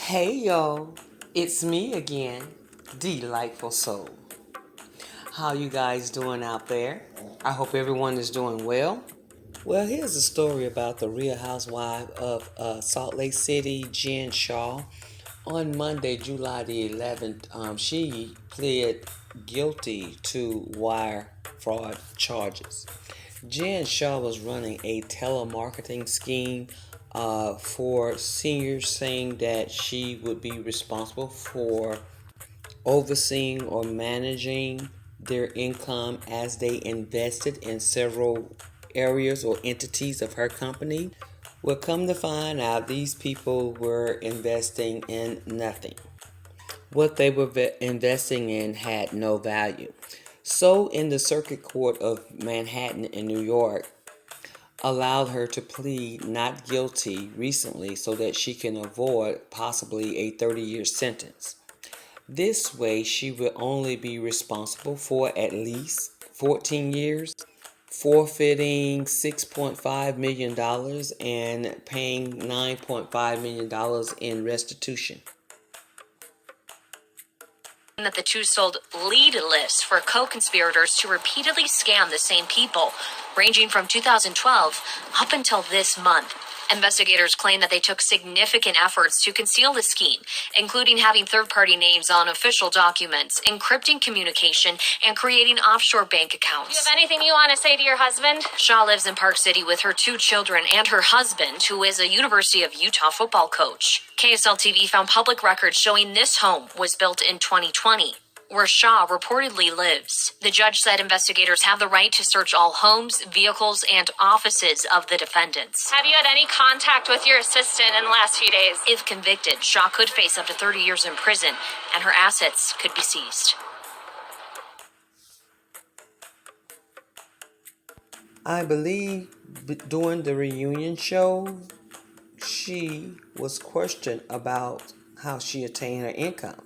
Hey y'all, it's me again, Delightful Soul. How you guys doing out there? I hope everyone is doing well. Well, here's a story about the Real Housewife of Salt Lake City, Jen Shah. On Monday, July the 11th, she pled guilty to wire fraud charges. Jen Shaw was running a telemarketing scheme for seniors, saying that she would be responsible for overseeing or managing their income as they invested in several areas or entities of her company. Well, come to find out, these people were investing in nothing. What they were investing in had no value. So, in the Circuit Court of Manhattan in New York, allowed her to plead not guilty recently so that she can avoid possibly a 30-year sentence. This way, she will only be responsible for at least 14 years, forfeiting $6.5 million and paying $9.5 million in restitution. That the two sold lead lists for co-conspirators to repeatedly scam the same people, ranging from 2012 up until this month. Investigators claim that they took significant efforts to conceal the scheme, including having third-party names on official documents, encrypting communication, and creating offshore bank accounts. Do you have anything you want to say to your husband? Shah lives in Park City with her two children and her husband, who is a University of Utah football coach. KSL TV found public records showing this home was built in 2020, where Shah reportedly lives. The judge said investigators have the right to search all homes, vehicles, and offices of the defendants. Have you had any contact with your assistant in the last few days? If convicted, Shah could face up to 30 years in prison, and her assets could be seized. I believe during the reunion show, she was questioned about how she attained her income.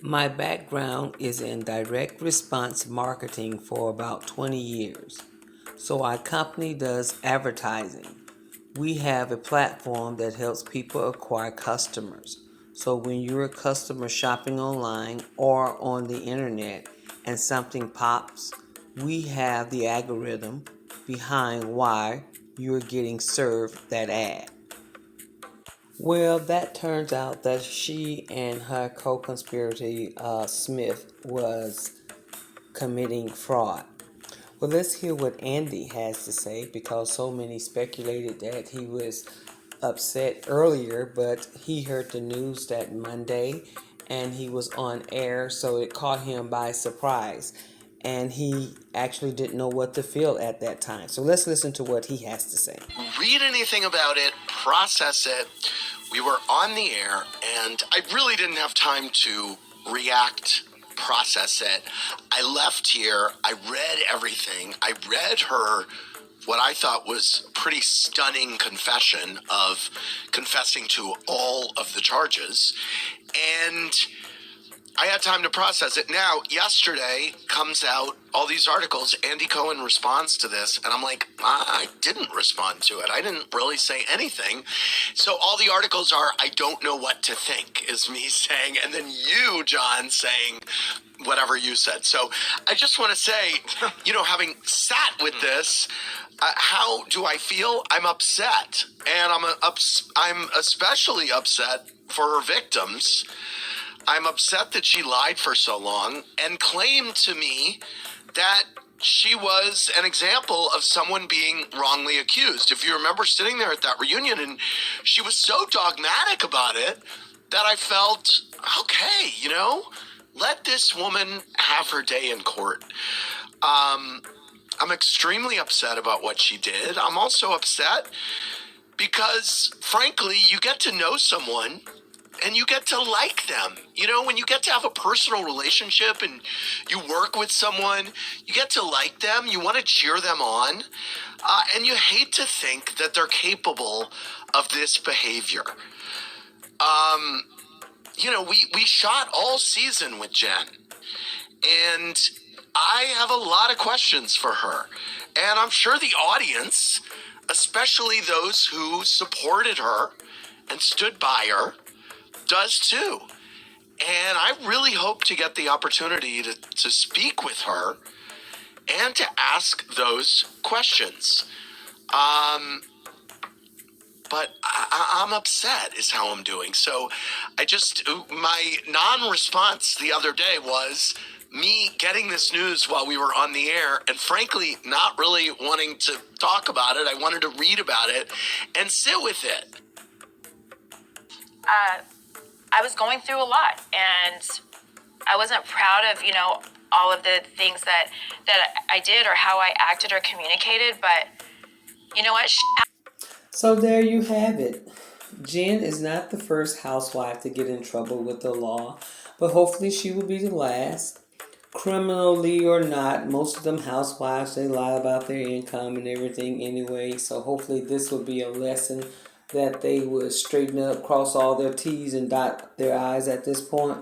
My background is in direct response marketing for about 20 years. So our company does advertising. We have a platform that helps people acquire customers. So when you're a customer shopping online or on the internet and something pops, we have the algorithm behind why you're getting served that ad. Well, that turns out that she and her co-conspirator Smith was committing fraud. Well, let's hear what Andy has to say, because so many speculated that he was upset earlier, but he heard the news that Monday and he was on air, so it caught him by surprise. And he actually didn't know what to feel at that time. So let's listen to what he has to say. Read anything about it, process it. We were on the air, and I really didn't have time to react, process it. I left here, I read everything. I read her what I thought was a pretty stunning confession of confessing to all of the charges. And I had time to process it. Now, yesterday comes out all these articles. Andy Cohen responds to this, and I'm like, I didn't respond to it. I didn't really say anything. So all the articles are, I don't know what to think, is me saying, and then you, John, saying whatever you said. So I just want to say, having sat with this, how do I feel? I'm upset, and I'm especially upset for her victims. I'm upset that she lied for so long and claimed to me that she was an example of someone being wrongly accused. If you remember sitting there at that reunion, and she was so dogmatic about it that I felt, okay, let this woman have her day in court. I'm extremely upset about what she did. I'm also upset because, frankly, you get to know someone and you get to like them. When you get to have a personal relationship and you work with someone, you get to like them, you want to cheer them on, and you hate to think that they're capable of this behavior. We shot all season with Jen, and I have a lot of questions for her. And I'm sure the audience, especially those who supported her and stood by her does too. And I really hope to get the opportunity to speak with her and to ask those questions. But I'm upset is how I'm doing. So my non-response the other day was me getting this news while we were on the air and frankly not really wanting to talk about it. I wanted to read about it and sit with it. I was going through a lot, and I wasn't proud of, all of the things that I did or how I acted or communicated, but you know what? So there you have it. Jen is not the first housewife to get in trouble with the law, but hopefully she will be the last. Criminally or not, most of them housewives, they lie about their income and everything anyway. So hopefully this will be a lesson that they would straighten up, cross all their T's and dot their I's at this point.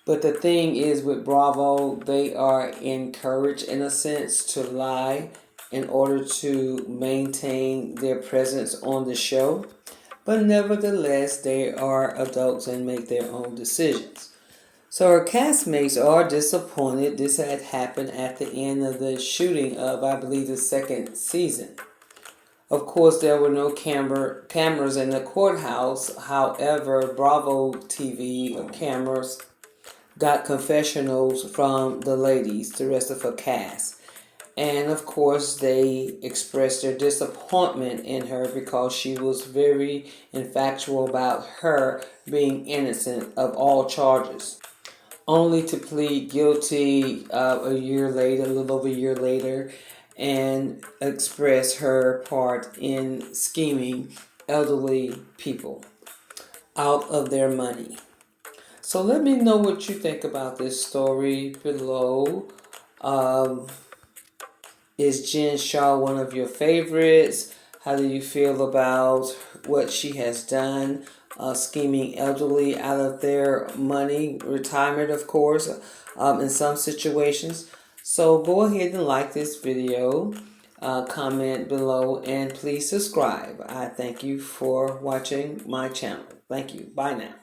But the thing is with Bravo, they are encouraged in a sense to lie in order to maintain their presence on the show. But nevertheless, they are adults and make their own decisions. So her castmates are disappointed. This had happened at the end of the shooting of, I believe, the second season. Of course, there were no cameras in the courthouse. However, Bravo TV cameras got confessionals from the ladies, the rest of her cast. And of course, they expressed their disappointment in her because she was very factual about her being innocent of all charges, only to plead guilty a year later, a little over a year later, and express her part in scheming elderly people out of their money. So let me know what you think about this story below. Is Jen Shah one of your favorites? How do you feel about what she has done, scheming elderly out of their money, retirement, of course, in some situations? So go ahead and like this video, comment below, and please subscribe. I thank you for watching my channel. Thank you. Bye now.